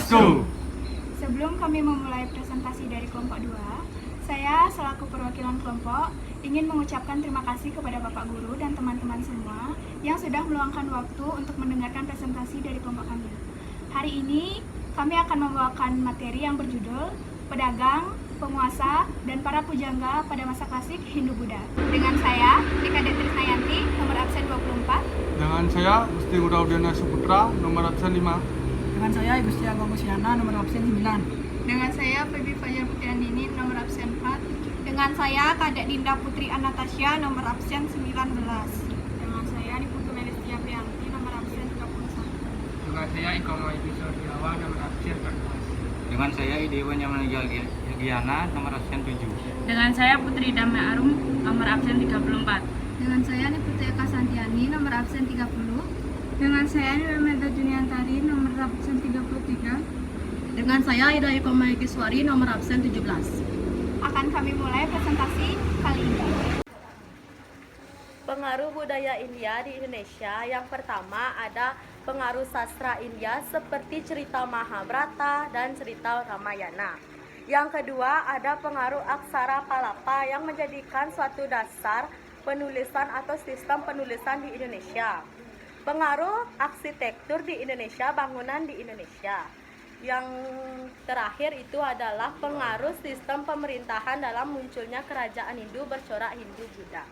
Swastiastu. Sebelum kami memulai presentasi dari kelompok 2, saya selaku perwakilan kelompok ingin mengucapkan terima kasih kepada Bapak Guru dan teman-teman semua yang sudah meluangkan waktu untuk mendengarkan presentasi dari kelompok kami. Hari ini kami akan membawakan materi yang berjudul Pedagang, Penguasa, dan Para Pujangga pada Masa Klasik Hindu-Buddha. Dengan saya, Dikade Trisnayanti, nomor absen 24. Dengan saya Gusti Nguraudiana Suputra, nomor absen 5. Dengan saya Gusti Agung Musiana, nomor absen 9. Dengan saya Febi Fajar Putranini, nomor absen 4. Dengan saya Kadek Dinda Putri Anastasia, nomor absen 19. Dengan saya Niputu Melistia Prianti, nomor absen 31. Dengan saya Iko Maiki Suryawan, nomor absen 14. Dengan saya Idewa Nyamanegel Giana, nomor absen 7. Dengan saya Putri Damai Arum, nomor absen 34. Dengan saya Niputu Eka Santiani, nomor absen 30. Dengan saya Nirmeda Juniantari, nomor absen 33. Dengan saya Ida Iko Maikiswari, nomor absen 17. Akan kami mulai presentasi kali ini. Pengaruh budaya India di Indonesia. Yang pertama ada pengaruh sastra India seperti cerita Mahabharata dan cerita Ramayana. Yang kedua ada pengaruh aksara Palapa yang menjadikan suatu dasar penulisan atau sistem penulisan di Indonesia. Pengaruh arsitektur di Indonesia, bangunan di Indonesia. Yang terakhir itu adalah pengaruh sistem pemerintahan dalam munculnya kerajaan Hindu bercorak Hindu-Buddha.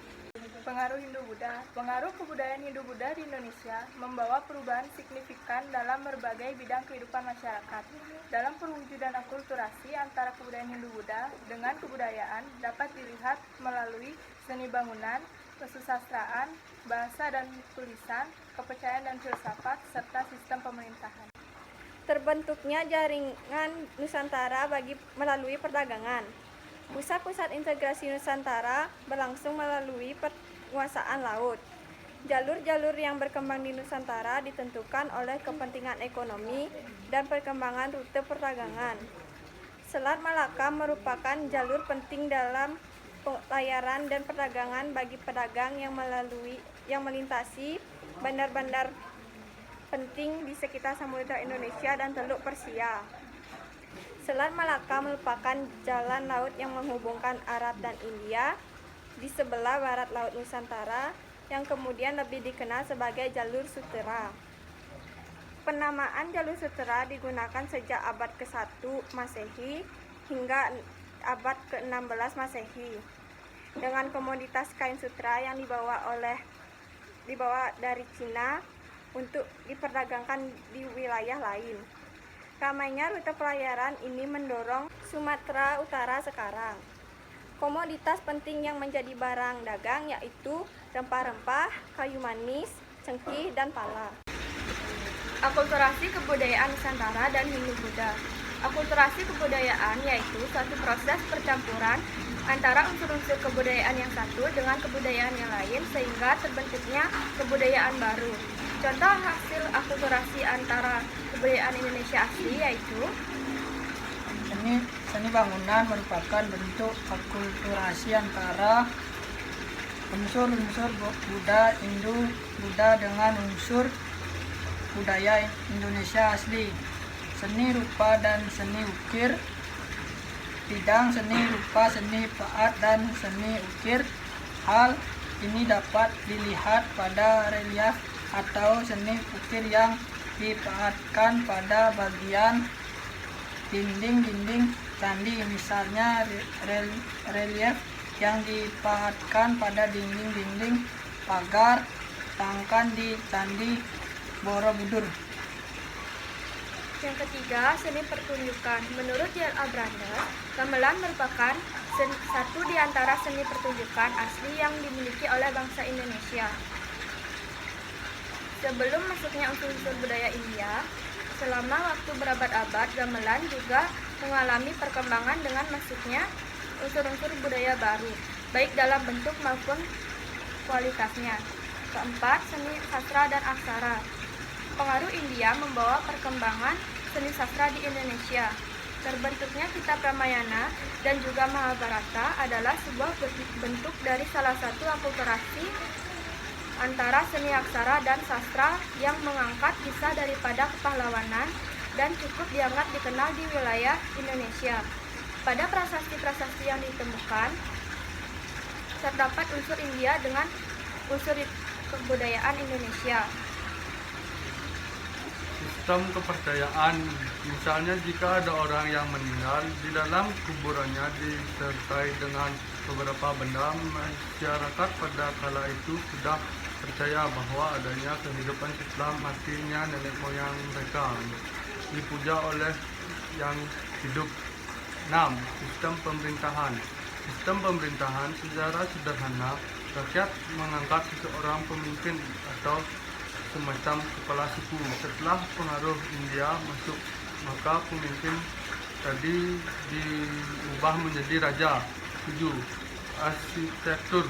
Pengaruh Hindu-Buddha. Pengaruh kebudayaan Hindu-Buddha di Indonesia membawa perubahan signifikan dalam berbagai bidang kehidupan masyarakat. Dalam perwujudan akulturasi antara kebudayaan Hindu-Buddha dengan kebudayaan dapat dilihat melalui seni bangunan, kesusastraan, bahasa dan tulisan, kepercayaan dan filsafat, serta sistem pemerintahan. Terbentuknya jaringan Nusantara melalui perdagangan. Pusat-pusat integrasi Nusantara berlangsung melalui penguasaan laut. Jalur-jalur yang berkembang di Nusantara ditentukan oleh kepentingan ekonomi dan perkembangan rute perdagangan. Selat Malaka merupakan jalur penting dalam pelayaran dan perdagangan bagi pedagang yang melintasi bandar-bandar penting di sekitar Samudra Indonesia dan Teluk Persia. Selat Malaka merupakan jalan laut yang menghubungkan Arab dan India di sebelah barat Laut Nusantara yang kemudian lebih dikenal sebagai Jalur Sutera. Penamaan Jalur Sutera digunakan sejak abad ke-1 Masehi hingga abad ke-16 Masehi. Dengan komoditas kain sutra yang dibawa dari Cina untuk diperdagangkan di wilayah lain. Ramainya rute pelayaran ini mendorong Sumatera Utara sekarang. Komoditas penting yang menjadi barang dagang yaitu rempah-rempah, kayu manis, cengkih, dan pala. Akulturasi kebudayaan Nusantara dan Hindu-Buddha. Akulturasi kebudayaan yaitu suatu proses percampuran antara unsur-unsur kebudayaan yang satu dengan kebudayaan yang lain sehingga terbentuknya kebudayaan baru. Contoh hasil akulturasi antara kebudayaan Indonesia asli yaitu Seni bangunan merupakan bentuk akulturasi antara unsur-unsur Buddha, Hindu-Buddha dengan unsur budaya Indonesia asli. Seni rupa dan seni ukir. Bidang seni rupa, seni paat, dan seni ukir. Hal ini dapat dilihat pada relief atau seni ukir yang dipaatkan pada bagian dinding-dinding candi. Misalnya relief yang dipaatkan pada dinding-dinding pagar tangkan di Candi Borobudur. Yang ketiga, seni pertunjukan. Menurut J.L.A. Brander, gamelan merupakan satu di antara seni pertunjukan asli yang dimiliki oleh bangsa Indonesia. Sebelum masuknya unsur-unsur budaya India, selama waktu berabad-abad, gamelan juga mengalami perkembangan dengan masuknya unsur-unsur budaya baru, baik dalam bentuk maupun kualitasnya. Keempat, seni sastra dan aksara. Pengaruh India membawa perkembangan seni sastra di Indonesia. Terbentuknya kitab Ramayana dan juga Mahabharata adalah sebuah bentuk dari salah satu akulturasi antara seni aksara dan sastra yang mengangkat kisah daripada kepahlawanan, dan cukup dianggap dikenal di wilayah Indonesia. Pada prasasti-prasasti yang ditemukan, terdapat unsur India dengan unsur kebudayaan Indonesia. Sistem kepercayaan, misalnya jika ada orang yang meninggal, di dalam kuburannya disertai dengan beberapa benda, masyarakat pada kala itu sudah percaya bahwa adanya kehidupan setelah matinya nenek moyang mereka, dipuja oleh yang hidup. 6. Sistem pemerintahan. Sistem pemerintahan secara sederhana, rakyat mengangkat seseorang pemimpin atau semacam kepala suku. Setelah pengaruh India masuk, maka pemimpin tadi diubah menjadi raja. 7. Arsitektur.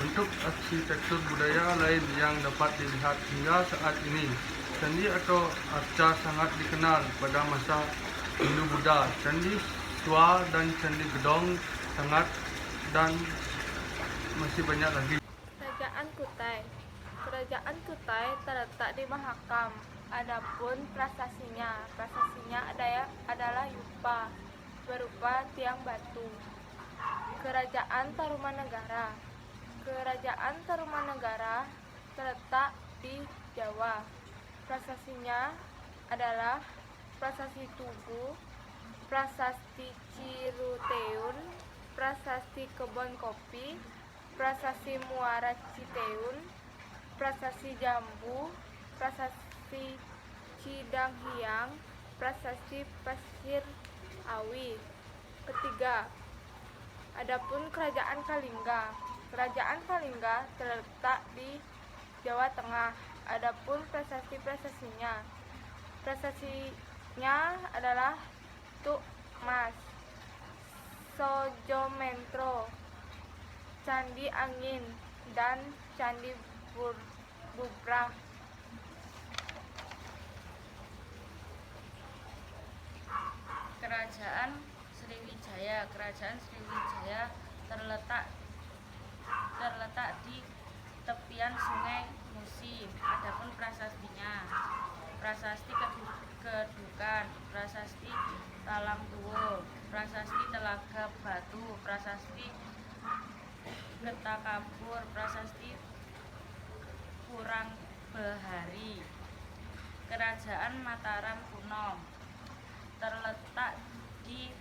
Bentuk arsitektur budaya lain yang dapat dilihat hingga saat ini. Candi atau arca sangat dikenal pada masa Hindu-Buddha. Candi Swa dan Candi Gedong sangat, dan masih banyak lagi. Kerajaan Kutai. Kerajaan Kutai terletak di Mahakam. Adapun prasasinya adalah Yupa, berupa tiang batu. Kerajaan Tarumanegara. Kerajaan Tarumanegara terletak di Jawa. Prasasinya adalah Prasasti Tugu, Prasasti Ciruteun, Prasasti Kebon Kopi, Prasasti Muara Citeun, Prasasti Jambu, Prasasti Cidanghiang, Prasasti Pasir Awi. Ketiga, adapun Kerajaan Kalingga. Kerajaan Kalingga terletak di Jawa Tengah. Adapun prasasti-prasasinya adalah Tuk Mas, Sojomentro, Candi Angin, dan Candi Bubrah. Kerajaan Sriwijaya. Kerajaan Sriwijaya terletak di tepian Sungai Musi. Adapun prasastinya, Prasasti Kedukan, Prasasti Talang Tuwo, Prasasti Telaga Batu, Prasasti Getakabur, Prasasti Kurang Behari. Kerajaan Mataram kuno terletak di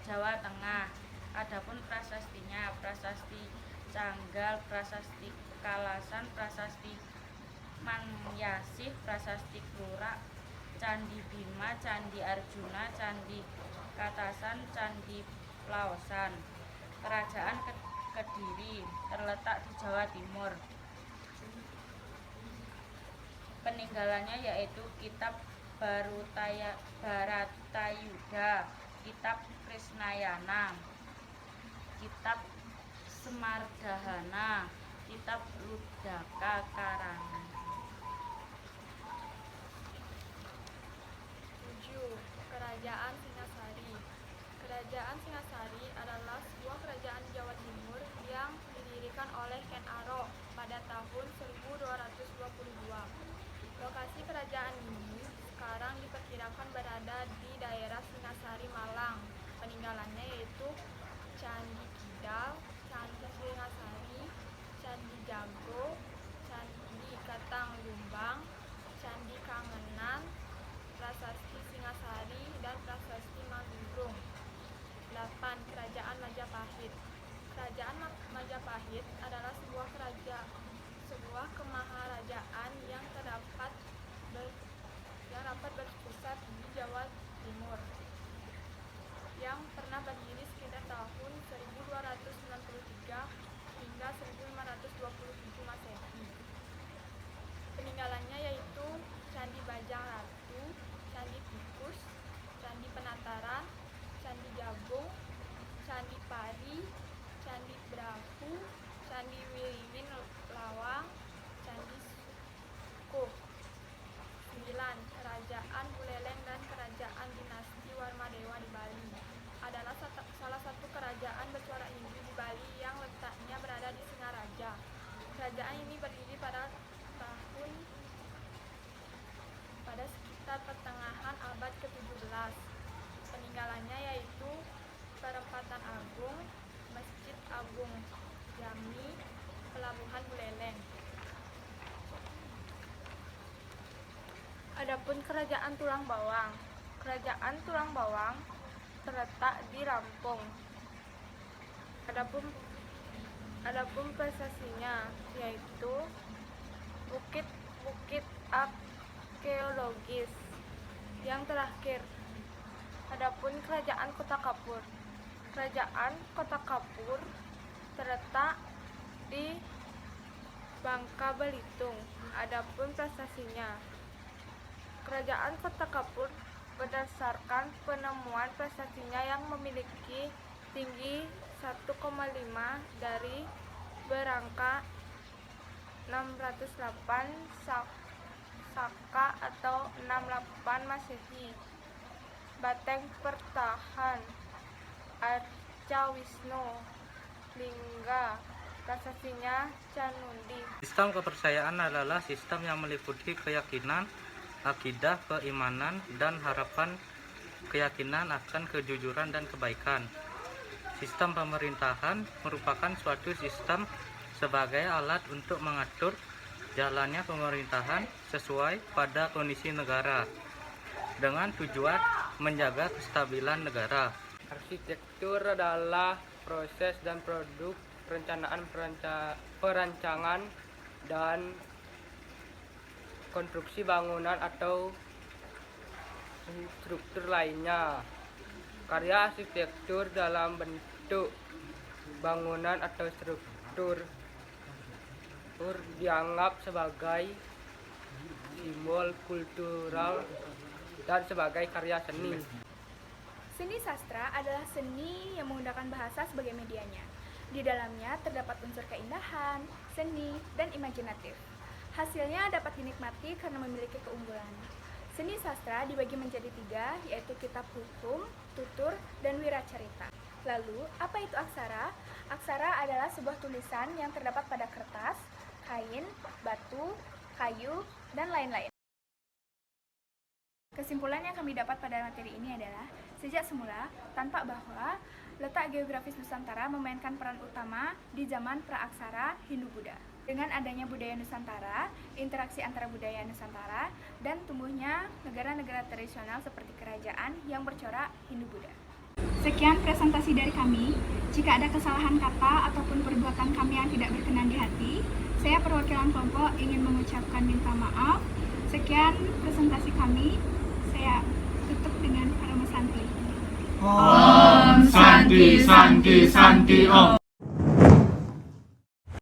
Jawa Tengah. Adapun prasastinya, Prasasti Canggal, Prasasti Kalasan, Prasasti Manyasih, Prasasti Klurak, Candi Bima, Candi Arjuna, Candi Katasan, Candi Plaosan. Kerajaan Kediri terletak di Jawa Timur. Peninggalannya yaitu Kitab Bharatayuda, Kitab Krisnayana, Kitab Semardahana, Kitab Ludaka Karangan. 7. Kerajaan Singasari. Kerajaan Singasari adalah sebuah kerajaan Jawa Timur yang didirikan oleh Ken Arok pada tahun 1222. Lokasi kerajaan ini sekarang diperkirakan berada di daerah Singasari, Malang. Peninggalannya yaitu Candi Kidal, Candi Singasari, Candi Jago, Candi Katang Lumbang, Candi Kangenan, Prasasti Singasari, dan Prasasti Mangrung. 8. Kerajaan Majapahit. Kerajaan Majapahit adalah sebuah kemaharajaan yang dapat berpusat di Jawa Timur, yang pernah berdiri sekitar tahun 1293 hingga 1527 Masehi. Peninggalannya yaitu Candi Bajang Ratu, Candi Tikus, Candi Penataran, Candi Jagung, Candi Pari, Candi Brahu, Candi Wiliwin Lawang, Candi sekitar pertengahan abad ke-17. Peninggalannya yaitu Perempatan Agung, Masjid Agung Jami, Pelabuhan Buleleng. Adapun Kerajaan Tulang Bawang. Kerajaan Tulang Bawang terletak di Lampung. Adapun prestasinya yaitu bukit-bukit arkeologis. Yang terakhir, adapun Kerajaan Kota Kapur. Kerajaan Kota Kapur terletak di Bangka Belitung. Adapun prestasinya, Kerajaan Kota Kapur berdasarkan penemuan prestasinya yang memiliki tinggi 1,5 dari berangka 608 Saka atau 68 Masehi. Bateng Pertahan Arca Wisnu Lingga, prestasinya Canundi. Sistem kepercayaan adalah sistem yang meliputi keyakinan, akidah, keimanan, dan harapan keyakinan akan kejujuran dan kebaikan. Sistem pemerintahan merupakan suatu sistem sebagai alat untuk mengatur jalannya pemerintahan sesuai pada kondisi negara dengan tujuan menjaga kestabilan negara. Arsitektur adalah proses dan produk perancangan dan konstruksi bangunan atau struktur lainnya. Karya arsitektur dalam bentuk bangunan atau struktur dianggap sebagai simbol kultural dan sebagai karya seni. Seni sastra adalah seni yang menggunakan bahasa sebagai medianya. Di dalamnya terdapat unsur keindahan, seni, dan imajinatif. Hasilnya dapat dinikmati karena memiliki keunggulan. Seni sastra dibagi menjadi 3, yaitu kitab hukum, tutur, dan wiracarita. Lalu, apa itu aksara? Aksara adalah sebuah tulisan yang terdapat pada kertas, kain, batu, kayu, dan lain-lain. Kesimpulan yang kami dapat pada materi ini adalah, sejak semula, tampak bahwa letak geografis Nusantara memainkan peran utama di zaman praaksara Hindu-Buddha. Dengan adanya budaya Nusantara, interaksi antara budaya Nusantara, dan tumbuhnya negara-negara tradisional seperti kerajaan yang bercorak Hindu-Buddha. Sekian presentasi dari kami. Jika ada kesalahan kata ataupun perbuatan kami yang tidak berkenan di hati, saya perwakilan kelompok ingin mengucapkan minta maaf. Sekian presentasi kami. Saya tutup dengan Parama Santi. Om Santi Santi Santi Om.